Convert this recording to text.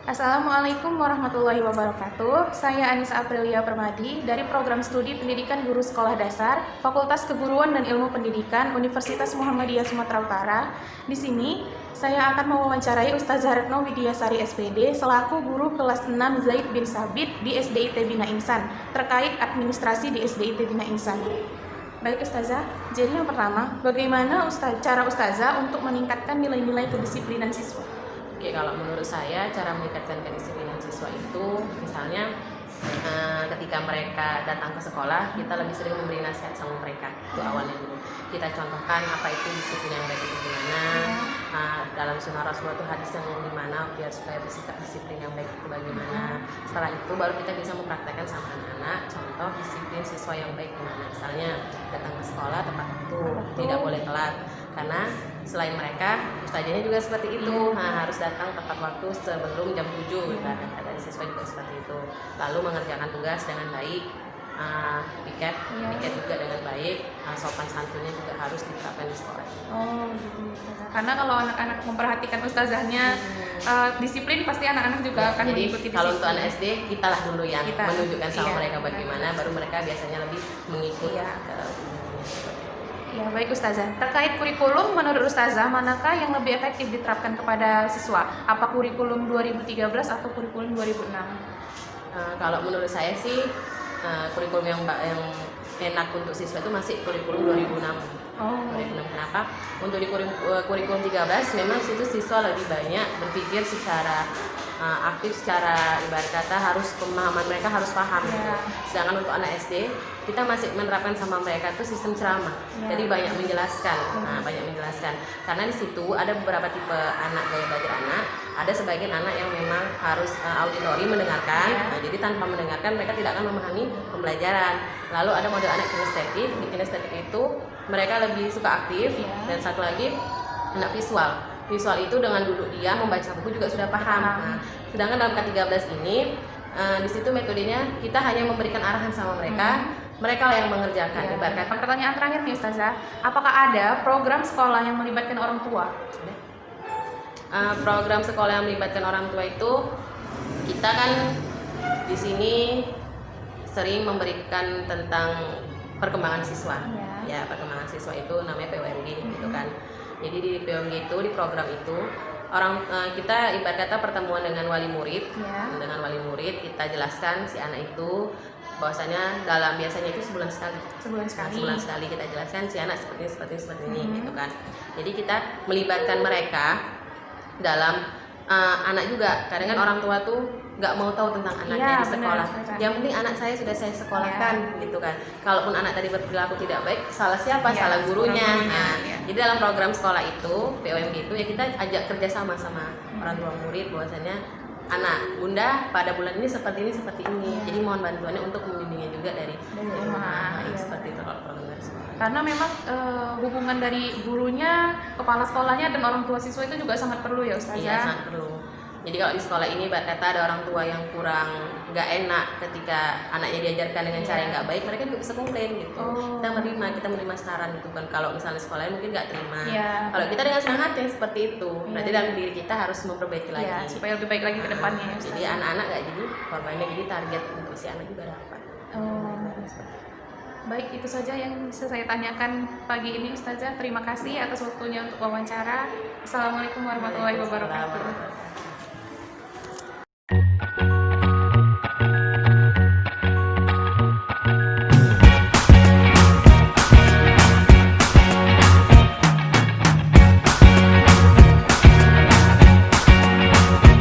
Assalamualaikum warahmatullahi wabarakatuh. Saya Anissa Aprilia Permadi dari Program Studi Pendidikan Guru Sekolah Dasar, Fakultas Keguruan dan Ilmu Pendidikan, Universitas Muhammadiyah Sumatera Utara. Di sini, saya akan mewawancarai Ustazah Retno Widiasari SPD selaku guru kelas 6 Zaid bin Sabit di SDIT Bina Insan terkait administrasi di SDIT Bina Insan. Baik Ustazah, jadi yang pertama, bagaimana cara Ustazah untuk meningkatkan nilai-nilai kedisiplinan siswa? Oke, kalau menurut saya cara meningkatkan kedisiplinan siswa itu misalnya ketika mereka datang ke sekolah, kita lebih sering memberi nasihat sama mereka. Itu awalnya dulu. Kita contohkan apa itu disiplin yang baik itu gimana. Dalam sunnah Rasulullah itu hadis yang gimana biar supaya bersikap disiplin yang baik itu bagaimana. Setelah itu baru kita bisa mempraktekkan sama anak-anak contoh disiplin siswa yang baik gimana. Misalnya datang ke sekolah tepat waktu, tidak boleh telat. Karena selain mereka, ustazahnya juga seperti itu, harus datang tepat waktu sebelum jam 7. Dari siswa juga seperti itu. Lalu mengerjakan tugas dengan baik, piket juga dengan baik, sopan santunnya juga harus diterapkan di sekolah. Oh gitu. Karena kalau anak-anak memperhatikan ustazahnya disiplin, pasti anak-anak juga akan mengikuti disiplin. Kalau untuk anak SD, kitalah dulu yang menunjukkan sama mereka bagaimana, baru mereka biasanya lebih mengikuti. Ya, baik Ustazah. Terkait kurikulum, menurut Ustazah, manakah yang lebih efektif diterapkan kepada siswa? Apa kurikulum 2013 atau kurikulum 2006? Kalau menurut saya sih, kurikulum yang enak untuk siswa itu masih kurikulum 2006. 2006 kenapa? Untuk di kurikulum 13 memang situ siswa lebih banyak berpikir secara aktif, secara ibarat kata harus pemahaman mereka harus paham. Sedangkan untuk anak SD kita masih menerapkan sama mereka itu sistem ceramah, jadi banyak menjelaskan, karena di situ ada beberapa tipe anak gaya belajar anak, ada sebagian anak yang memang harus auditori mendengarkan, jadi tanpa mendengarkan mereka tidak akan memahami pembelajaran. Lalu ada model anak kinestetik, di kinestetik itu mereka lebih suka aktif, dan satu lagi anak visual. Visual itu dengan duduk diam membaca buku juga sudah paham. Sedangkan dalam K13 ini di situ metodenya kita hanya memberikan arahan sama mereka, mereka lah yang mengerjakan. Pertanyaan terakhir nih Ustazah, apakah ada program sekolah yang melibatkan orang tua? Program sekolah yang melibatkan orang tua itu kita kan di sini sering memberikan tentang perkembangan siswa. Ya, perkembangan siswa itu namanya PWMG gitu kan. Jadi di PWMG itu, di program itu kita ibarat kata pertemuan dengan wali murid, dengan wali murid kita jelaskan si anak itu bahwasanya biasanya itu sebulan sekali. Sebulan sekali kita jelaskan si anak seperti ini gitu kan. Jadi kita melibatkan mereka dalam anak juga. Kadang kan orang tua tuh nggak mau tahu tentang anaknya di sekolah. Yang penting anak saya sudah saya sekolahkan gitu kan. Kalaupun anak tadi berperilaku tidak baik, salah siapa? Salah gurunya. Jadi dalam program sekolah itu, POMG itu ya kita ajak kerjasama sama orang tua murid bahwasanya anak bunda pada bulan ini seperti ini. Jadi mohon bantuannya untuk membimbingnya juga dari rumah. Seperti itu kalau program sekolah. Karena memang hubungan dari gurunya, kepala sekolahnya dan orang tua siswa itu juga sangat perlu ya Ustazah. Iya, sangat perlu. Jadi kalau di sekolah ini kata ada orang tua yang kurang nggak enak ketika anaknya diajarkan dengan cara yang nggak baik, mereka juga bisa komplain gitu. Kita menerima saran gitu kan. Kalau misalnya sekolahnya mungkin nggak terima. Kalau kita dengan senang hati yang seperti itu, berarti dalam diri kita harus memperbaiki lagi. Supaya lebih baik lagi ke depannya. Jadi anak-anak nggak jadi korbannya, jadi target untuk si anak juga dapat. Baik, itu saja yang bisa saya tanyakan pagi ini Ustazah. Terima kasih atas waktunya untuk wawancara. Assalamualaikum warahmatullahi wabarakatuh.